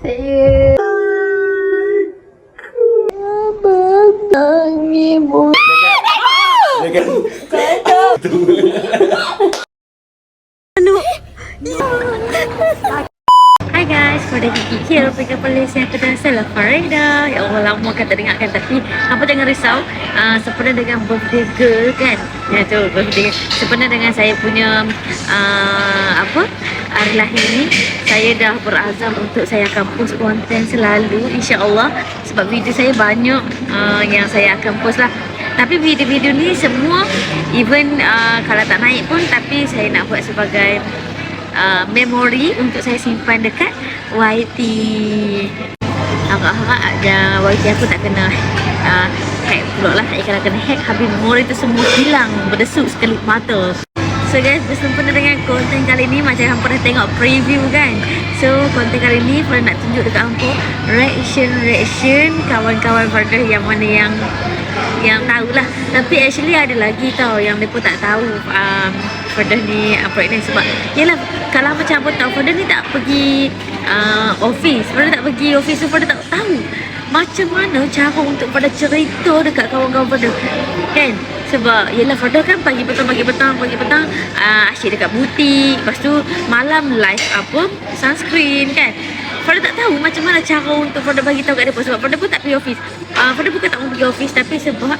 Saya abang ibu. Hai guys, pada Kiki here, Pika Polis yang kedua saya Farida. Ya Allah, lama kan tak dengarkan, tapi apa jangan risau. Sempena dengan birthday girl kan. Ya tu, birthday. Sempena dengan saya punya hari lahir ni, saya dah berazam untuk saya akan post konten selalu, insya-Allah. Sebab video saya banyak yang saya akan post lah. Tapi video-video ni semua, even kalau tak naik pun, tapi saya nak buat sebagai memori untuk saya simpan dekat YT. Harap-harap YT aku tak kena hack pula lah. Kalau kena hack, habis memori tu semua hilang berdesuk sekelip mata. So guys, bersempena dengan konten kali ni, macam yang pernah tengok preview kan. So konten kali ni pernah nak tunjuk dekat hampa reaction kawan-kawan Farida yang mana yang tahulah. Tapi actually ada lagi tau yang mereka tak tahu Farida ni pregnant. Sebab yelah, kalau macam apa tahu, Farida ni tak pergi office. Farida tak pergi office, so Farida tak tahu macam mana cara untuk Farida cerita dekat kawan-kawan Farida kan. Sebab yelah, Farida kan pagi petang asyik dekat butik. Lepas tu malam live sunscreen kan. Farida tak tahu macam mana cara untuk Farida bagi tahu kat mereka. Sebab Farida pun tak pergi office. Farida bukan tak mau pergi office, tapi sebab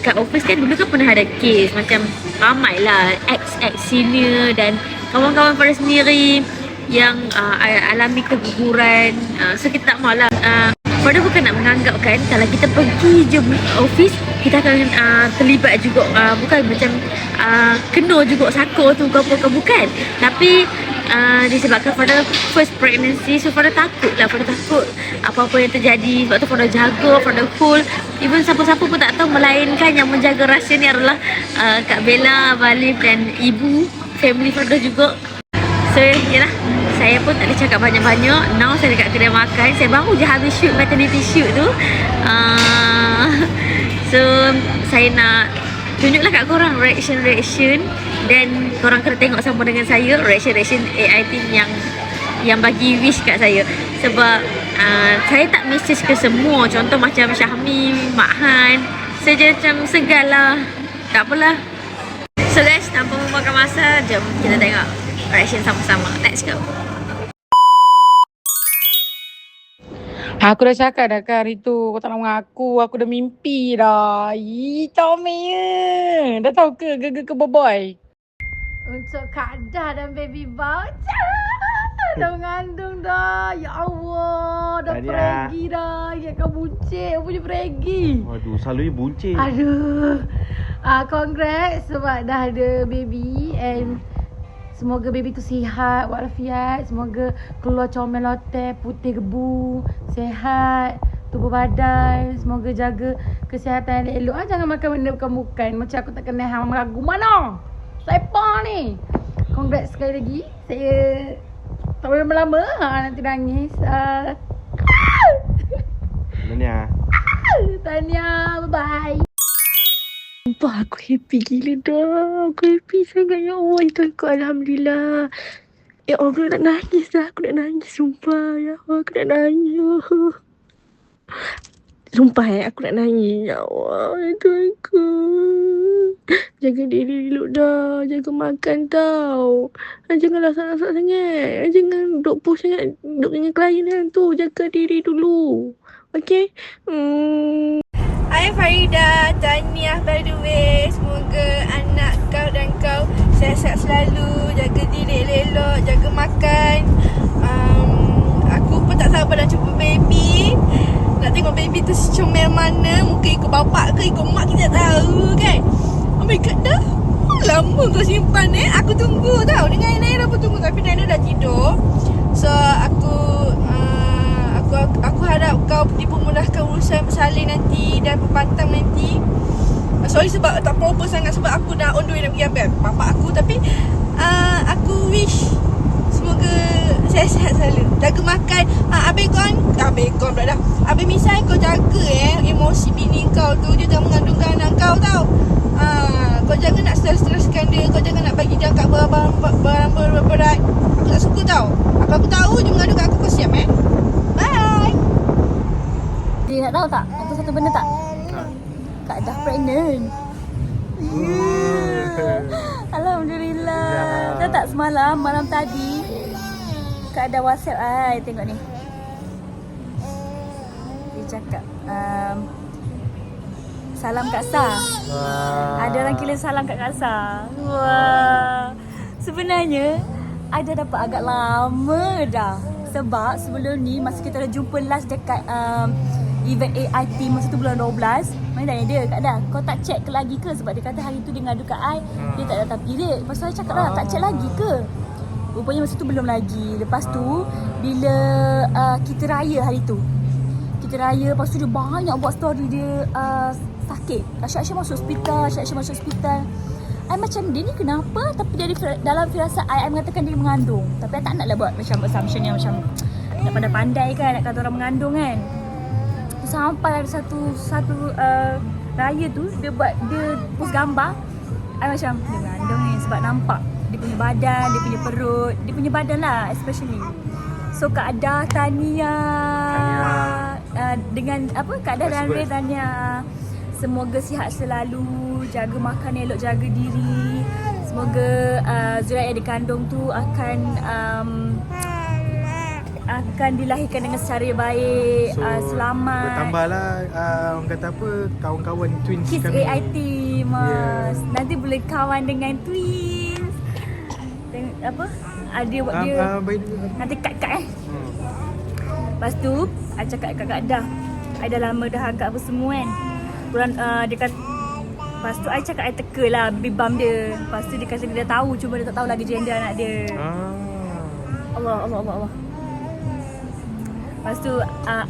kat office kan dulu kan pernah ada kes macam ramai lah ex senior dan kawan-kawan Farida sendiri yang alami keguguran. So kita tak mahu lah. Farida bukan nak menganggapkan kalau kita pergi je office kita akan terlibat juga, bukan macam kena juga sako tu ke apa, bukan. Tapi disebabkan Farida first pregnancy, so Farida takut lah. Farida takut apa-apa yang terjadi. Sebab tu Farida jaga, Farida cool. Even siapa-siapa pun tak tahu, melainkan yang menjaga rahsia ni adalah Kak Bella, Abang Alif dan ibu family Farida juga. So yelah, saya pun tak ada cakap banyak-banyak. Now saya dekat kedai makan. Saya baru je habis shoot maternity shoot tu. So saya nak tunjuklah kat korang reaction dan korang kena tengok sama dengan saya reaction AI team yang bagi wish kat saya. Sebab saya tak message ke semua. Contoh macam Syahmi, Mak Han, saya macam segan lah. Tak apalah. So guys, tanpa memakan masa, jom kita tengok reaction sama-sama. Let's go. Aku dah cakap dah kan hari tu, kau tak nak mengaku. Aku dah mimpi dah. Comel ya. Dah tahu ke ke boy? Untuk Kada dan baby voucher. Dah mengandung dah. Ya Allah, dah pergi dah. Ya kau buncit, aku punya pergi. Waduh, selalunya buncit. Aduh. Congrats sebab dah ada baby and semoga baby tu sihat walafiat. Semoga keluar comel lotek, putih gebu, sihat, tubuh badan. Semoga jaga kesihatan yang elok. Jangan makan benda bukan-bukan. Macam aku tak kenal hang meragu mana. Sepa ni. Congrats sekali lagi. Saya tak boleh lama-lama. Nanti nangis. Tahniah. Bye-bye. Sumpah aku happy gila dah. Aku happy sangat ya Allah. Itu aku Alhamdulillah. Ya Allah, aku nak nangis dah. Aku nak nangis sumpah. Ya Allah, aku nak nangis. Sumpah aku nak nangis. Ya Allah, itu aku. Jaga diri dulu dah. Jaga makan tau. Jangan lasak-lasak sangat. Jangan duk push sangat. Duk dengan klien tu. Jaga diri dulu. Okay? Hai Farida, tahniah by the way. Semoga anak kau dan kau sihat-sihat selalu. Jaga diri elok, jaga makan. Aku pun tak sabar nak jumpa baby. Nak tengok baby tu secomel mana. Mungkin ikut bapak ke ikut mak, kita tak tahu kan. Oh my god, dah lama kau simpan Aku tunggu tau. Dengan Naira pun tunggu. Tapi Naira dah tidur. So Aku harap kau dipermudahkan urusan bersalin nanti dan berpantang nanti. Sorry sebab tak proper sangat, sebab aku dah on the way nak pergi ambil bapak aku. Tapi aku wish semoga sihat-sihat selalu. Jaga makan. Abang kau pula dah. Abang Misai, kau jaga emosi bini kau tu. Dia jangan mengandungkan anak kau tau. Kau jangan nak stres-streskan dia. Kau jangan nak bagi dia angkat barang berat. Aku tak suka tau. Apa-apa tahu je mengadu kat aku. Kau siap Bye. Dia nak tahu tak? Ada satu benda tak? Kak dah pregnant. Alhamdulillah. Tahu tak semalam, malam tadi Kak ada WhatsApp ai, tengok ni. Dia cakap salam Kak Sa. Ada orang kirim salam kat Kak Sa. Wah. Sebenarnya ada dapat agak lama dah. Sebab sebelum ni masa kita dah jumpa last dekat event AIT masa tu bulan 12, mana tanya dia, Kak Dah, kau tak check lagi ke? Sebab dia kata hari tu dia ngadu kat I, dia tak datang period. Lepas tu I cakap lah, tak check lagi ke? Rupanya masa tu belum lagi. Lepas tu bila kita raya hari tu, kita raya, lepas tu dia banyak buat story dia sakit. Asyik-asyik masuk hospital. I macam dia ni kenapa? Tapi dari dalam firasat I mengatakan dia mengandung. Tapi I tak nak lah buat macam assumption yang macam nak pandai-pandai kan, nak kata orang mengandung kan. Sampai ada satu raya tu dia post gambar. I macam dia mengandung ni sebab nampak dia punya badan, dia punya perut, dia punya badan lah especially. So Kak Dah tahniah dengan apa Kak Dah dan Ray tahniah. Semoga sihat selalu, jaga makan elok, jaga diri. Semoga Zuriat yang dikandung tu akan dilahirkan dengan secara baik, selamat. Bertambahlah orang kata apa, kawan-kawan twins Kids kami. AIT mas. Nanti boleh kawan dengan twins. Apa? Ada buat dia. Nanti kat Lepas tu, I cakap kat Kak Dah, I dah lama dah agak apa semua kan. Bulan dia kata, lepas tu I cakap I teka lah bibam dia. Lepas tu dia kata dia dah tahu, cuma dia tak tahu lagi gender anak dia. Allah. Lepas tu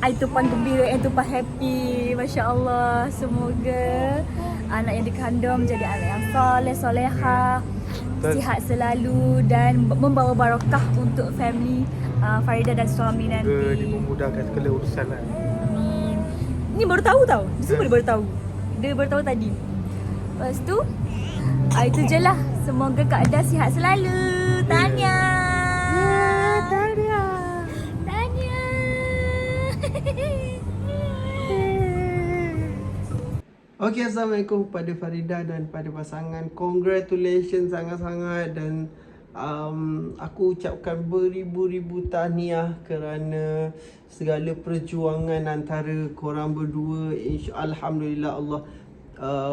I tumpang gembira and tumpang happy. Masya Allah. Semoga anak yang dikandung menjadi anak yang soleh-solehah, sihat selalu dan membawa barakah untuk family Farida dan suami nanti. Semoga dimudahkan segala urusan lah. Amin. Ni baru tahu tau. Dia semua dia baru tahu. Dia baru tahu tadi. Lepas tu itu je lah. Semoga Kak Dah sihat selalu. Tahniah. Tahniah. Okay, Assalamualaikum kepada Farida dan pada pasangan. Congratulations sangat-sangat dan aku ucapkan beribu-ribu tahniah kerana segala perjuangan antara korang berdua. Alhamdulillah Allah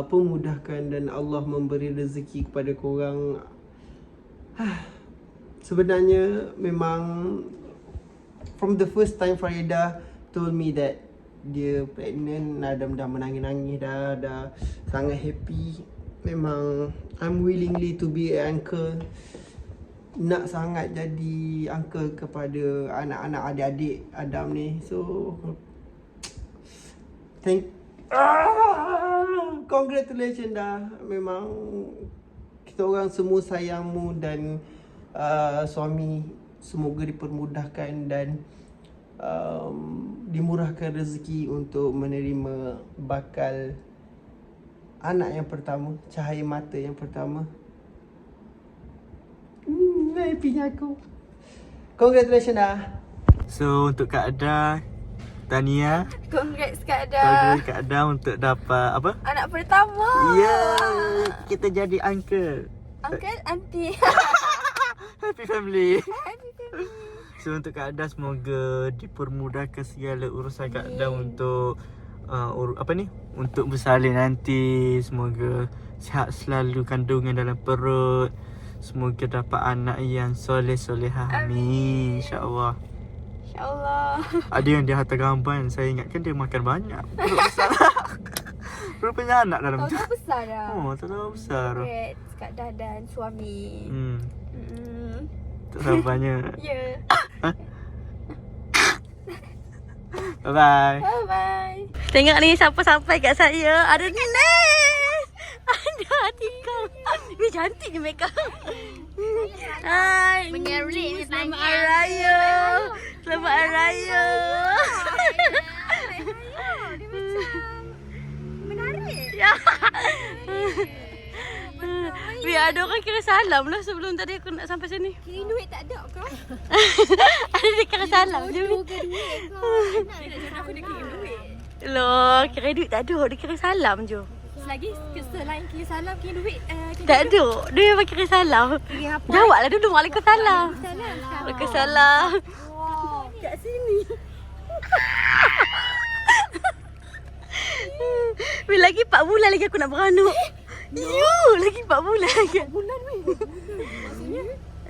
pemudahkan dan Allah memberi rezeki kepada korang. Sebenarnya memang from the first time Farida told me that dia pregnant, dah menangis-nangis, dah sangat happy. Memang I'm willingly to be an uncle. Nak sangat jadi uncle kepada anak-anak adik-adik Adam ni. So congratulations dah. Memang kita orang semua sayangmu dan suami semoga dipermudahkan dan dimurahkan rezeki untuk menerima bakal anak yang pertama, cahaya mata yang pertama. Happynya aku. Congratulations dah. So untuk Kak Dah, tahniah. Congrats Kak Dah. Kak Dah untuk dapat apa? Anak pertama. Kita jadi uncle. Uncle, auntie. Happy family. Happy family. So untuk Kak Dah semoga dipermudahkan segala urusan Kak Dah untuk untuk bersalin nanti. Semoga sihat selalu kandungan dalam perut. Semoga dapat anak yang soleh-solehah. Amin. InsyaAllah. InsyaAllah. Ada yang dia hantar gambar, saya ingatkan dia makan banyak. Perut besar. Rupanya anak dalam tu. Tahu besar dah. Terlalu besar. Congrats Kak Dah dan suami. Tak sabarnya. Ya. Bye-bye. Bye-bye. Tengok ni siapa sampai kat saya. Ada Nes. Ada Atika. Ni cantik ni makeup. Hai. Menyerik ni Selamat Hari Raya. Selamat Hari Raya. Dia macam menarik. Ya. Betul. Biar ada orang kira salam lah sebelum tadi aku nak sampai sini. Kira duit tak ada kau? Ada dia kira salam je. Bodoh ke duit kau? Nak aku nak kira duit. Loh, kira duit tak ada. Dia kira salam je. Selagi selain kira salam, kira duit. Tak ada. Dia memang kira salam. Kira apa? Jawablah dulu. Waalaikumsalam. Salam. Waalaikumsalam. Wow. Kat sini. Bila lagi 4 bulan lagi aku nak beranak. Ya, lagi 4 bulan lagi. 4 bulan weh. Maksudnya?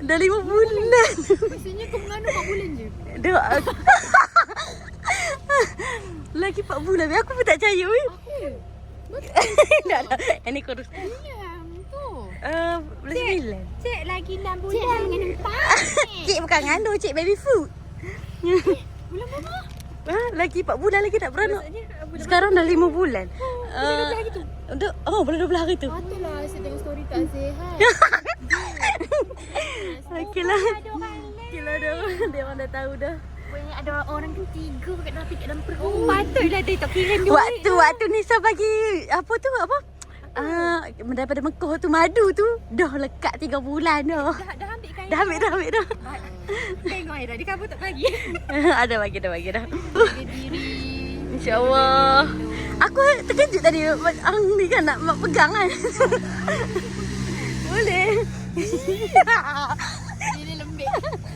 Dah 5 bulan. Maksudnya kau mengandung 4 bulan je? Dah. Lagi 4 bulan weh. Aku pun tak percaya weh. Tak lah. Yang ni kurus. Ya, tu. Bulan 9. Cik lagi 6 bulan dengan 4. Cik bukan ngandung, cik baby food. Bulan berapa? Lagi 4 bulan lagi nak beranak. Sekarang dah 5 bulan. Bulan 12 hari tu? Bulan 12 hari tu. Patutlah saya tengok story tak sihat. Okey lah. Okey lah dia orang dah tahu dah. Pokoknya ada orang ketiga kat dalam perut. Patutlah dia tak kira duit. Waktu Nisa bagi apa tu apa? Daripada Mekah tu madu tu dah lekat 3 bulan dah. Dah ambil kan? Dah ambil dah. Tengok Aira, dia kabur tak bagi. Ada bagi dah. Jaga diri. InsyaAllah. Aku terkejut tadi Ang ni kan nak pegang kan. Boleh. Ini lembik.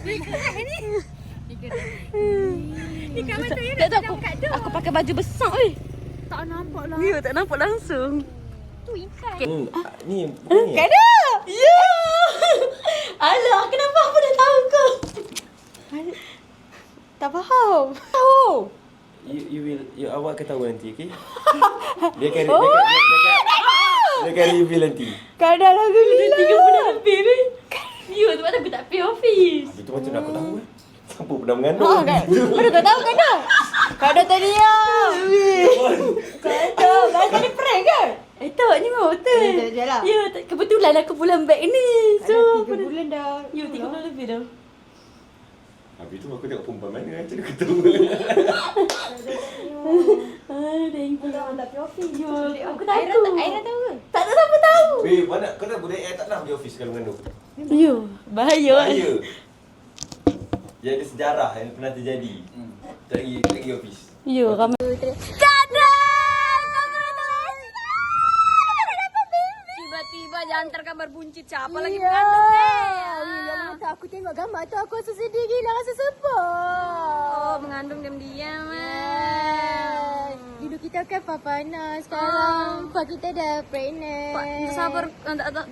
Ni keras ni. Ni kat mata ya Tak nak tahu kat dah. aku pakai baju besar weh. Tak nampak lah. Ya, tak nampak langsung. Tu ikan. Ni bukan ni. Kada. Ya. Alah, kenapa aku dah tahu kau? Tak faham. Tahu. You awak akan tahu nanti, okey? Dia akan reveal nanti. Kadang lagu ni 3 bulan lebih ni. Ya, sebab aku tak pay office. Itu macam nak aku tahu kan. Siapa pernah mengandung? Mana kau tahu Kada? Kada tadi ya. Kada. Kada ni prank kan? Tak, ni memang betul. Ya, lah. Ya, kebetulan aku pulang beg ni. So, 3 bulan dah. Ya, 3 bulan lebih dah. Habis tu aku tengok perempuan mana macam aku tahu. Thank you. Tak pay office. Ya, aku Aira takut. tahu ke? Tak ada siapa tahu. Weh, mana kau tak boleh tak nak pergi office kalau mengandung. Ya, bahaya. Bahaya. Dia ada sejarah yang pernah terjadi. Tak pergi office. Ya, ramai. Tiba-tiba dia hantar gambar buncit siapa lagi mengandung ni? Yang mata aku tengok gambar tu aku rasa sedih gila, rasa sebab. Oh, mengandung diam-diam. Dulu kita kan papanas, sekarang Pak kita dah pregnant.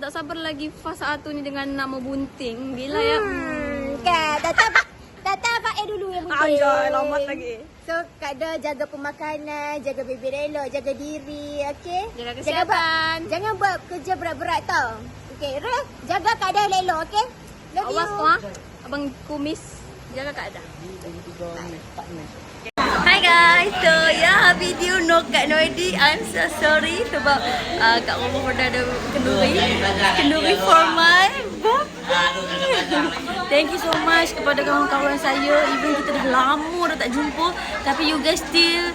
Tak sabar lagi fasa 1 ni dengan nama bunting. Bila ya? Kan, Tata Pak dulu yang penting. Anjay, lambat lagi. So, Kak Da jaga pemakanan, jaga baby elok, jaga diri, okey? Jaga kesihatan. Jangan buat kerja berat-berat tau. Okey, Ref, jaga Kak Da elok, okey? Love Awas you. kau ah. Abang kumis jaga keadaan. Hi guys, so video no kat Noidi. I'm so sorry sebab kat rumah pernah ada kenduri for my Thank you so much kepada kawan-kawan saya. Even kita dah lama dah tak jumpa, tapi you guys still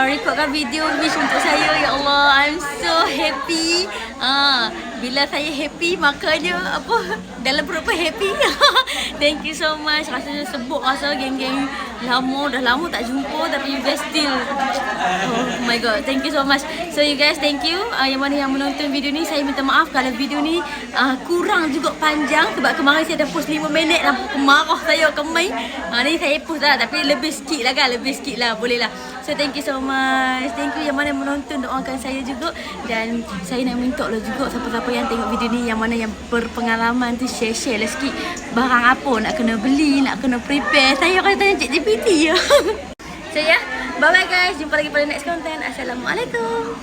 recordkan video wish untuk saya. Ya Allah, I'm so happy. Bila saya happy, makanya dalam perut pun happy. Thank you so much. Rasanya sebut rasa geng-geng dah lama tak jumpa, tapi you guys still oh my god, thank you so much. So you guys, thank you. Yang mana yang menonton video ni, saya minta maaf kalau video ni kurang juga panjang sebab kemarin saya dah post 5 minit dan marah saya kemai. Ni saya post lah tapi lebih sikit lah, boleh lah. So thank you so much. Thank you yang mana menonton, doakan saya juga. Dan saya nak minta lah juga siapa-siapa yang tengok video ni, yang mana yang berpengalaman tu share lah sikit. Barang apa nak kena beli, nak kena prepare, saya akan tanya ChatGPT ya. So ya, bye bye guys. Jumpa lagi pada next content. Assalamualaikum.